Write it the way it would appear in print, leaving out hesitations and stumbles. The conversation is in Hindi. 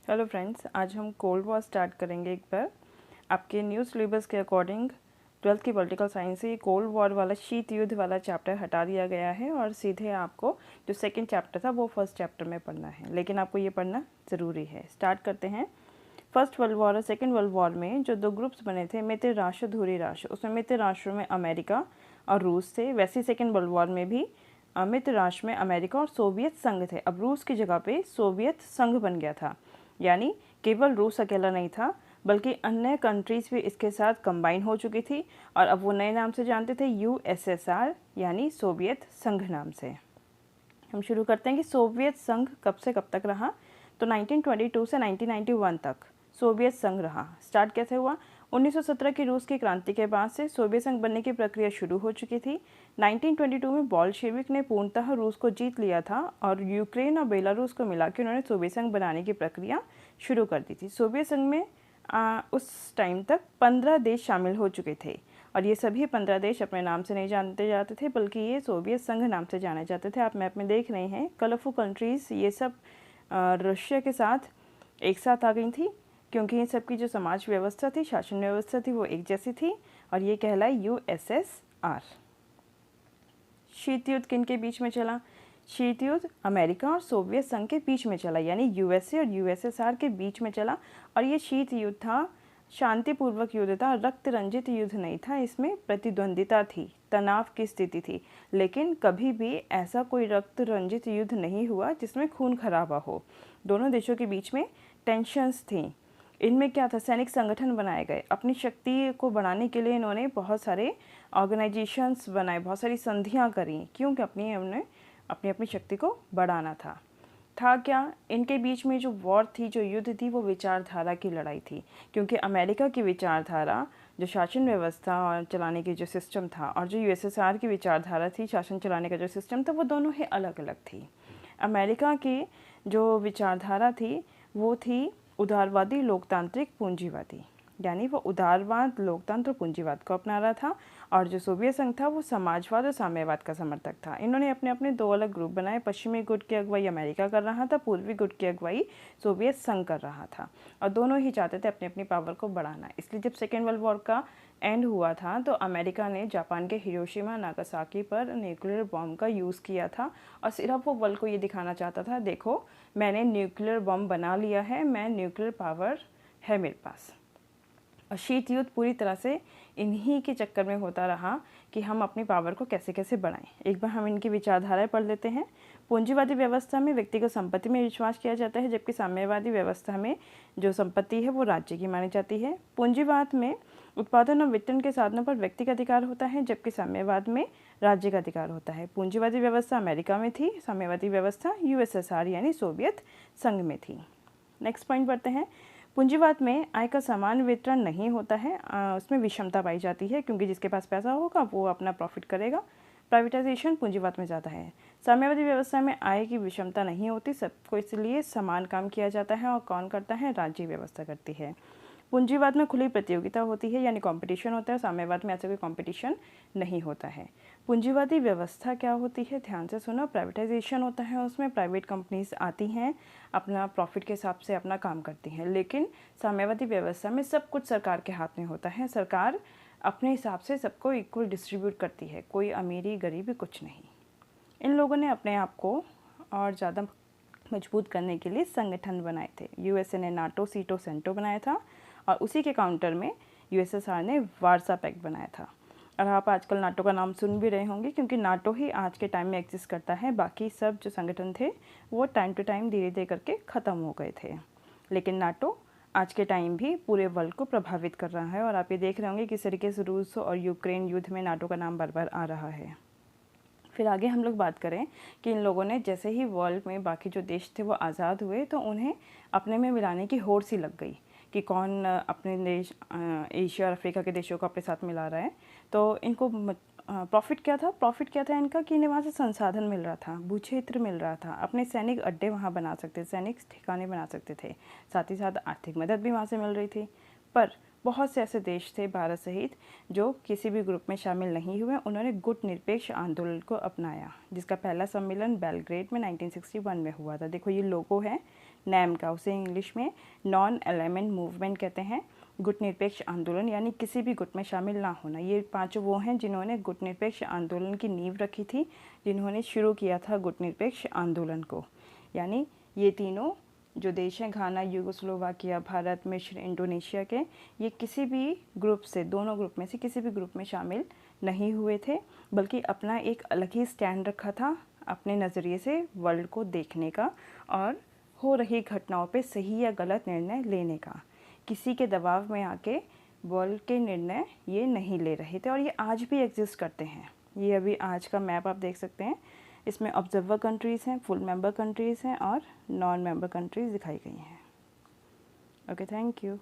हेलो फ्रेंड्स, आज हम कोल्ड वॉर स्टार्ट करेंगे। एक बार आपके न्यू सिलेबस के अकॉर्डिंग 12th की पॉलिटिकल साइंस से कोल्ड वॉर वाला शीत युद्ध वाला चैप्टर हटा दिया गया है और सीधे आपको जो सेकंड चैप्टर था वो फर्स्ट चैप्टर में पढ़ना है, लेकिन आपको ये पढ़ना ज़रूरी है। स्टार्ट करते हैं। फर्स्ट वर्ल्ड वॉर और सेकेंड वर्ल्ड वॉर में जो दो ग्रुप्स बने थे, मित्र राष्ट्र, ध्रुवीय राष्ट्र, उसमें मित्र राष्ट्रों में अमेरिका और रूस थे। वैसे ही सेकेंड वर्ल्ड वॉर में भी मित्र राष्ट्र में अमेरिका और सोवियत संघ थे। अब रूस की जगह पे सोवियत संघ बन गया था, यानी केवल रूस अकेला नहीं था बल्कि अन्य कंट्रीज़ भी इसके साथ कंबाइन हो चुकी थी और अब वो नए नाम से जानते थे यूएसएसआर, यानी सोवियत संघ नाम से। हम शुरू करते हैं कि सोवियत संघ कब से कब तक रहा। तो 1922 से 1991 तक सोवियत संघ रहा। स्टार्ट कैसे हुआ? 1917 की रूस की क्रांति के बाद से सोवियत संघ बनने की प्रक्रिया शुरू हो चुकी थी। 1922 में बोल्शेविक ने पूर्णतः रूस को जीत लिया था और यूक्रेन और बेलारूस को मिला के उन्होंने सोवियत संघ बनाने की प्रक्रिया शुरू कर दी थी। सोवियत संघ में उस टाइम तक 15 देश शामिल हो चुके थे और ये सभी 15 देश अपने नाम से नहीं जानते जाते थे, बल्कि ये सोवियत संघ नाम से जाने जाते थे। आप मैप में देख रहे हैं कलरफुल कंट्रीज़, ये सब रशिया के साथ एक साथ आ गई थी क्योंकि इन सब की जो समाज व्यवस्था थी, शासन व्यवस्था थी, वो एक जैसी थी और ये कहलाई यूएसएसआर। शीत युद्ध किन के बीच में चला? शीत युद्ध अमेरिका और सोवियत संघ के बीच में चला, यानी यूएसए और यूएसएसआर के बीच में चला। और ये शीत युद्ध था, शांतिपूर्वक युद्ध था, रक्त रंजित युद्ध नहीं था। इसमें प्रतिद्वंदिता थी, तनाव की स्थिति थी, लेकिन कभी भी ऐसा कोई रक्त रंजित युद्ध नहीं हुआ जिसमें खून खराबा हो। दोनों देशों के बीच में टेंशन्स थी। इनमें क्या था? सैनिक संगठन बनाए गए। अपनी शक्ति को बढ़ाने के लिए इन्होंने बहुत सारे ऑर्गेनाइजेशंस बनाए, बहुत सारी संधियां करी, क्योंकि हमने अपनी अपनी शक्ति को बढ़ाना था क्या? इनके बीच में जो वॉर थी, जो युद्ध थी, वो विचारधारा की लड़ाई थी, क्योंकि अमेरिका की विचारधारा, जो शासन व्यवस्था और चलाने की जो सिस्टम था, और जो यूएसएसआर की विचारधारा थी, शासन चलाने का जो सिस्टम था, वो दोनों ही अलग अलग थी। अमेरिका की जो विचारधारा थी वो थी उदारवादी, लोकतांत्रिक, पूंजीवादी, यानी वो उदारवाद, लोकतंत्र, पूंजीवाद को अपना रहा था। और जो सोवियत संघ था वो समाजवाद और साम्यवाद का समर्थक था। इन्होंने अपने अपने दो अलग ग्रुप बनाए। पश्चिमी गुट की अगुवाई अमेरिका कर रहा था, पूर्वी गुट की अगुवाई सोवियत संघ कर रहा था, और दोनों ही चाहते थे अपनी अपनी पावर को बढ़ाना। इसलिए जब सेकेंड वर्ल्ड वॉर का एंड हुआ था तो अमेरिका ने जापान के हिरोशिमा नागासाकी पर न्यूक्लियर बॉम्ब का यूज़ किया था, और सिर्फ वो वर्ल्ड को ये दिखाना चाहता था, देखो मैंने न्यूक्लियर बॉम्ब बना लिया है, मैं न्यूक्लियर पावर है मेरे पास। और शीत युद्ध पूरी तरह से इन्हीं के चक्कर में होता रहा कि हम अपनी पावर को कैसे कैसे बढ़ाएं। एक बार हम इनकी विचारधाराएं पढ़ लेते हैं। पूंजीवादी व्यवस्था में व्यक्तिगत संपत्ति में विश्वास किया जाता है, जबकि साम्यवादी व्यवस्था में जो संपत्ति है वो राज्य की मानी जाती है। पूंजीवाद में उत्पादन और वितरण के साधनों पर व्यक्ति का अधिकार होता है, जबकि साम्यवाद में राज्य का अधिकार होता है। पूंजीवादी व्यवस्था अमेरिका में थी, साम्यवादी व्यवस्था यूएसएसआर यानी सोवियत संघ में थी। नेक्स्ट पॉइंट पढ़ते हैं। पूंजीवाद में आय का समान वितरण नहीं होता है, उसमें विषमता पाई जाती है, क्योंकि जिसके पास पैसा होगा वो अपना प्रॉफिट करेगा। प्राइवेटाइजेशन पूंजीवाद में ज़्यादा है। साम्यवादी व्यवस्था में आय की विषमता नहीं होती, सबको इसलिए समान काम किया जाता है, और कौन करता है? राज्य व्यवस्था करती है। पूंजीवाद में खुली प्रतियोगिता होती है, यानी कंपटीशन होता है। साम्यवाद में ऐसा कोई कंपटीशन नहीं होता है। पूंजीवादी व्यवस्था क्या होती है? ध्यान से सुनो। प्राइवेटाइजेशन होता है, उसमें प्राइवेट कंपनीज आती हैं, अपना प्रॉफिट के हिसाब से अपना काम करती हैं। लेकिन साम्यवादी व्यवस्था में सब कुछ सरकार के हाथ में होता है, सरकार अपने हिसाब से सबको इक्वल डिस्ट्रीब्यूट करती है, कोई अमीरी गरीबी कुछ नहीं। इन लोगों ने अपने आप को और ज़्यादा मजबूत करने के लिए संगठन बनाए थे। यूएसए ने नाटो, सीटो, सेंटो बनाया था, और उसी के काउंटर में यूएसएसआर ने वार्सा पैक्ट बनाया था। और आप आजकल नाटो का नाम सुन भी रहे होंगे, क्योंकि नाटो ही आज के टाइम में एग्जिस्ट करता है। बाकी सब जो संगठन थे वो टाइम टू टाइम धीरे धीरे करके ख़त्म हो गए थे, लेकिन नाटो आज के टाइम भी पूरे वर्ल्ड को प्रभावित कर रहा है। और आप ये देख रहे होंगे किस तरीके से रूस और यूक्रेन युद्ध में नाटो का नाम बार बार आ रहा है। फिर आगे हम लोग बात करें कि इन लोगों ने जैसे ही वर्ल्ड में बाकी जो देश थे वो आज़ाद हुए, तो उन्हें अपने में मिलाने की होड़ सी लग गई कि कौन अपने देश एशिया और अफ्रीका के देशों को अपने साथ मिला रहा है। तो इनको प्रॉफिट क्या था? प्रॉफिट क्या था इनका कि इन्हें वहाँ से संसाधन मिल रहा था, भूक्षेत्र मिल रहा था, अपने सैनिक अड्डे वहाँ बना सकते, सैनिक ठिकाने बना सकते थे, साथ ही साथ आर्थिक मदद भी वहाँ से मिल रही थी। पर बहुत से ऐसे देश थे भारत सहित जो किसी भी ग्रुप में शामिल नहीं हुए। उन्होंने गुट निरपेक्ष आंदोलन को अपनाया, जिसका पहला सम्मेलन बेलग्रेड में 1961 में हुआ था। देखो ये लोगो है नैम का, उसे इंग्लिश में नॉन अलाइनमेंट मूवमेंट कहते हैं। गुटनिरपेक्ष आंदोलन यानी किसी भी गुट में शामिल ना होना। ये पांचों वो हैं जिन्होंने गुटनिरपेक्ष आंदोलन की नींव रखी थी, जिन्होंने शुरू किया था गुटनिरपेक्ष आंदोलन को। यानी ये तीनों जो देश हैं, घाना, यूगोस्लोवाकिया, भारत, मिस्र, इंडोनेशिया के, ये किसी भी ग्रुप से, दोनों ग्रुप में से किसी भी ग्रुप में शामिल नहीं हुए थे, बल्कि अपना एक अलग ही स्टैंड रखा था अपने नज़रिए से वर्ल्ड को देखने का और हो रही घटनाओं पे सही या गलत निर्णय लेने का। किसी के दबाव में आके वर्ल्ड के निर्णय ये नहीं ले रहे थे, और ये आज भी एग्जिस्ट करते हैं। ये अभी आज का मैप आप देख सकते हैं, इसमें ऑब्जर्वर कंट्रीज़ हैं, फुल मेंबर कंट्रीज़ हैं और नॉन मेंबर कंट्रीज़ दिखाई गई हैं। Okay, thank you.